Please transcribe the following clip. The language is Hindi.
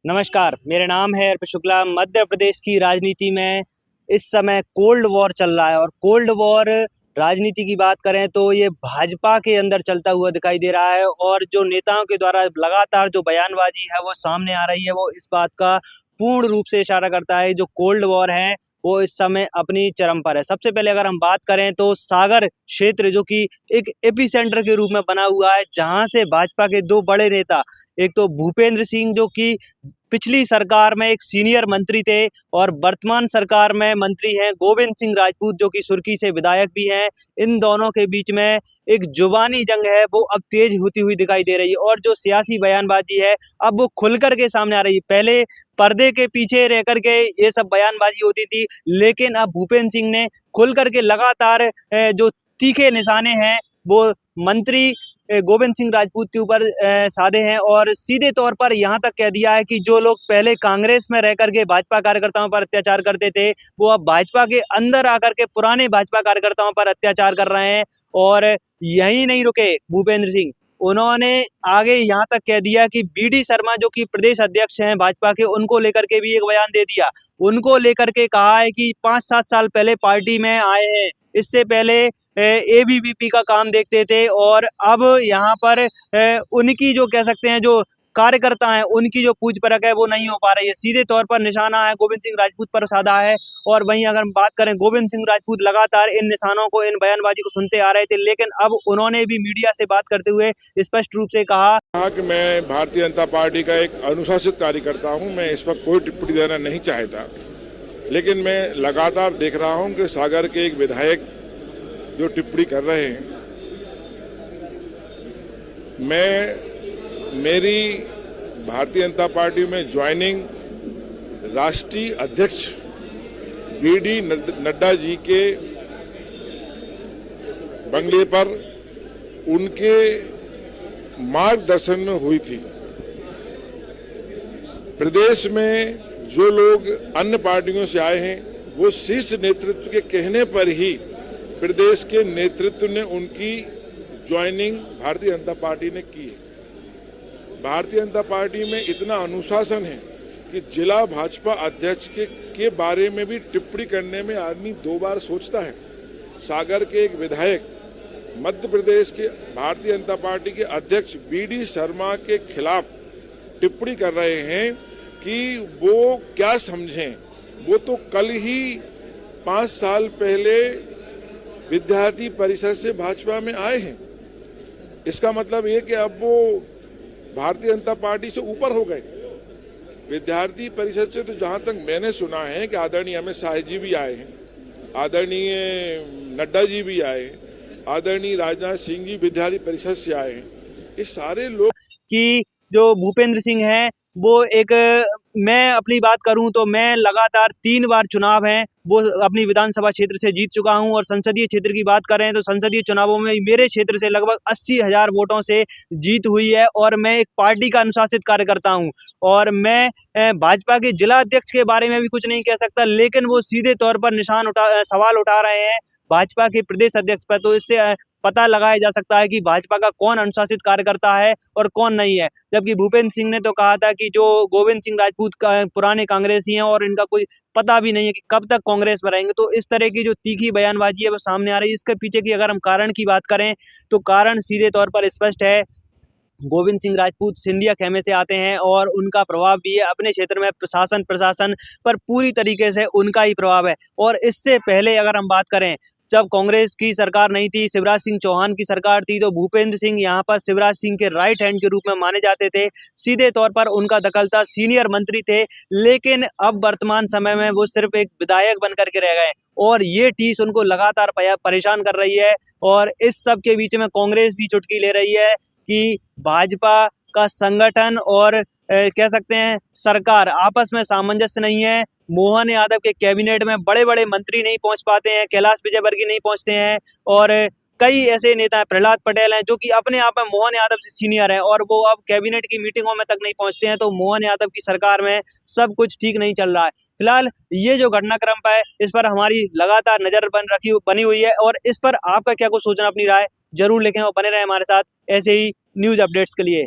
नमस्कार, मेरा नाम है अर्पित शुक्ला। मध्य प्रदेश की राजनीति में इस समय कोल्ड वॉर चल रहा है और कोल्ड वॉर राजनीति की बात करें तो ये भाजपा के अंदर चलता हुआ दिखाई दे रहा है और जो नेताओं के द्वारा लगातार जो बयानबाजी है वो सामने आ रही है, वो इस बात का पूर्ण रूप से इशारा करता है जो कोल्ड वॉर है वो इस समय अपनी चरम पर है। सबसे पहले अगर हम बात करें तो सागर क्षेत्र जो कि एक एपिसेंटर के रूप में बना हुआ है, जहां से भाजपा के दो बड़े नेता, एक तो भूपेंद्र सिंह जो कि पिछली सरकार में एक सीनियर मंत्री थे और वर्तमान सरकार में मंत्री हैं गोविंद सिंह राजपूत जो कि सुर्खी से विधायक भी हैं। इन दोनों के बीच में एक जुबानी जंग है वो अब तेज होती हुई दिखाई दे रही है और जो सियासी बयानबाजी है अब वो खुल करके सामने आ रही है। पहले पर्दे के पीछे रह करके ये सब बयानबाजी होती थी, लेकिन अब भूपेंद्र सिंह ने खुल करके लगातार जो तीखे निशाने हैं वो मंत्री गोविंद सिंह राजपूत के ऊपर साधे हैं और सीधे तौर पर यहाँ तक कह दिया है कि जो लोग पहले कांग्रेस में रह करके भाजपा कार्यकर्ताओं पर अत्याचार करते थे वो अब भाजपा के अंदर आकर के पुराने भाजपा कार्यकर्ताओं पर अत्याचार कर रहे हैं। और यही नहीं रुके भूपेंद्र सिंह, उन्होंने आगे यहाँ तक कह दिया कि बीडी शर्मा जो कि प्रदेश अध्यक्ष हैं भाजपा के, उनको लेकर के भी एक बयान दे दिया। उनको लेकर के कहा है कि 5-7 साल पहले पार्टी में आए हैं, इससे पहले एबीवीपी का काम देखते थे और अब यहाँ पर उनकी जो कह सकते हैं जो कार्यकर्ता हैं उनकी जो पूछ परख है वो नहीं हो पा रही है। सीधे तौर पर निशाना है गोविंद सिंह राजपूत पर साधा है। और वहीं अगर हम बात करें, गोविंद सिंह राजपूत लगातार इन निशानों को, इन बयानबाजी को सुनते आ रहे थे, लेकिन अब उन्होंने भी मीडिया से बात करते हुए स्पष्ट रूप से कहा कि मैं भारतीय जनता पार्टी का एक अनुशासित कार्यकर्ता हूं, मैं इस पर कोई टिप्पणी देना नहीं चाहता, लेकिन मैं लगातार देख रहा हूं कि सागर के एक विधायक जो टिप्पणी कर रहे हैं, मेरी भारतीय जनता पार्टी में ज्वाइनिंग राष्ट्रीय अध्यक्ष बीडी नड्डा जी के बंगले पर उनके मार्गदर्शन में हुई थी। प्रदेश में जो लोग अन्य पार्टियों से आए हैं वो शीर्ष नेतृत्व के कहने पर ही प्रदेश के नेतृत्व ने उनकी ज्वाइनिंग भारतीय जनता पार्टी ने की है। भारतीय जनता पार्टी में इतना अनुशासन है कि जिला भाजपा अध्यक्ष के बारे में भी टिप्पणी करने में आदमी 2 बार सोचता है। सागर के एक विधायक मध्य प्रदेश के भारतीय जनता पार्टी के अध्यक्ष बीडी शर्मा के खिलाफ टिप्पणी कर रहे हैं कि वो क्या समझें, वो तो कल ही 5 साल पहले विद्यार्थी परिषद से भाजपा में आए हैं। इसका मतलब ये कि अब वो भारतीय जनता पार्टी से ऊपर हो गए। विद्यार्थी परिषद से तो जहां तक मैंने सुना है कि आदरणीय अमित शाह जी भी आए हैं, आदरणीय नड्डा जी भी आए हैं, आदरणीय राजनाथ सिंह जी विद्यार्थी परिषद से आए हैं। ये सारे लोग कि जो भूपेंद्र सिंह हैं वो एक, मैं अपनी बात करूं तो मैं लगातार 3 बार चुनाव हैं वो अपनी विधानसभा क्षेत्र से जीत चुका हूं और संसदीय क्षेत्र की बात करें तो संसदीय चुनावों में मेरे क्षेत्र से लगभग 80,000 वोटों से जीत हुई है और मैं एक पार्टी का अनुशासित कार्यकर्ता हूं। और मैं भाजपा के जिला अध्यक्ष के बारे में भी कुछ नहीं कह सकता, लेकिन वो सीधे तौर पर सवाल उठा रहे हैं भाजपा के प्रदेश अध्यक्ष पर, तो इससे पता लगाया जा सकता है कि भाजपा का कौन अनुशासित कार्यकर्ता है और कौन नहीं है। जबकि भूपेंद्र सिंह ने तो कहा था कि जो गोविंद सिंह राजपूत का पुराने कांग्रेसी हैं और इनका कोई पता भी नहीं है कि कब तक कांग्रेस में रहेंगे। तो इस तरह की जो तीखी बयानबाजी है वो सामने आ रही है। इसके पीछे की अगर हम कारण की बात करें तो कारण सीधे तौर पर स्पष्ट है। गोविंद सिंह राजपूत सिंधिया खेमे से आते हैं और उनका प्रभाव भी है अपने क्षेत्र में, प्रशासन पर पूरी तरीके से उनका ही प्रभाव है। और इससे पहले अगर हम बात करें, जब कांग्रेस की सरकार नहीं थी, शिवराज सिंह चौहान की सरकार थी, तो भूपेंद्र सिंह यहाँ पर शिवराज सिंह के राइट हैंड के रूप में माने जाते थे। सीधे तौर पर उनका दखल था, सीनियर मंत्री थे, लेकिन अब वर्तमान समय में वो सिर्फ एक विधायक बन करके रह गए और ये टीस उनको लगातार परेशान कर रही है। और इस सब के बीच में कांग्रेस भी चुटकी ले रही है कि भाजपा का संगठन और कह सकते हैं सरकार आपस में सामंजस्य नहीं है। मोहन यादव के कैबिनेट में बड़े बड़े मंत्री नहीं पहुंच पाते हैं, कैलाश विजयवर्गीय नहीं पहुंचते हैं और कई ऐसे नेता हैं, प्रहलाद पटेल हैं, जो कि अपने आप में मोहन यादव से सीनियर है और वो अब कैबिनेट की मीटिंगों में तक नहीं पहुंचते हैं। तो मोहन यादव की सरकार में सब कुछ ठीक नहीं चल रहा है। फिलहाल ये जो घटनाक्रम है इस पर हमारी लगातार नजर बनी हुई है और इस पर आपका क्या कुछ सोचना, अपनी राय जरूर लिखें और बने रहें हमारे साथ ऐसे ही न्यूज अपडेट्स के लिए।